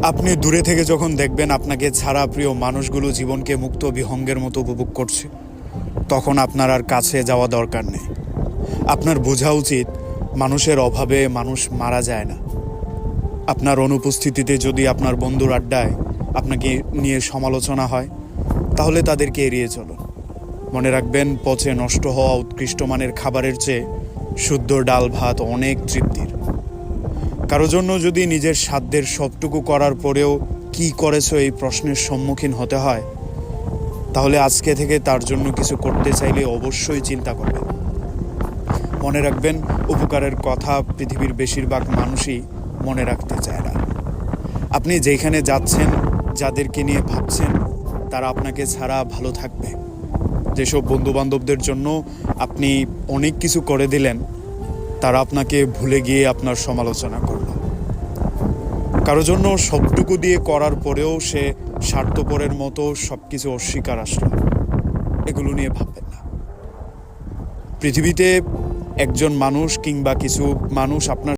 আপনি দূরে থেকে যখন দেখবেন আপনাকে ছাড়া প্রিয় মানুষগুলো জীবনকে মুক্ত বিহঙ্গের মতো উপভোগ করছে, তখন আপনার আর কাছে যাওয়া দরকার নেই। আপনার বোঝা উচিত মানুষের অভাবে মানুষ মারা যায় না। আপনার অনুপস্থিতিতে যদি আপনার বন্ধুর আড্ডায় আপনাকে নিয়ে সমালোচনা হয়, তাহলে তাদেরকে এড়িয়ে চলুন। মনে রাখবেন, পচে নষ্ট হওয়া উৎকৃষ্ট মানের খাবারের চেয়ে শুদ্ধ ডাল ভাত অনেক তৃপ্তির। কারো জন্য যদি নিজের সাধ্যের সবটুকু করার পরেও কি করেছো এই প্রশ্নের সম্মুখীন হতে হয়, তাহলে আজকে থেকে তার জন্য কিছু করতে চাইলে অবশ্যই চিন্তা করবেন। মনে রাখবেন, উপকারের কথা পৃথিবীর বেশিরভাগ মানুষই মনে রাখতে চায় না। আপনি যেখানে যাচ্ছেন, যাদেরকে নিয়ে ভাবছেন, তারা আপনাকে ছাড়া ভালো থাকবে। যেসব বন্ধুবান্ধবদের জন্য আপনি অনেক কিছু করে দিলেন, তারা আপনাকে ভুলে গিয়ে আপনার সমালোচনা করল। কারো জন্য সবটুকু দিয়ে করার পরেও সে স্বার্থপরের মতো সব কিছু অস্বীকার আসলো, এগুলো নিয়ে ভাববেন না। পৃথিবীতে একজন মানুষ কিংবা কিছু মানুষ আপনার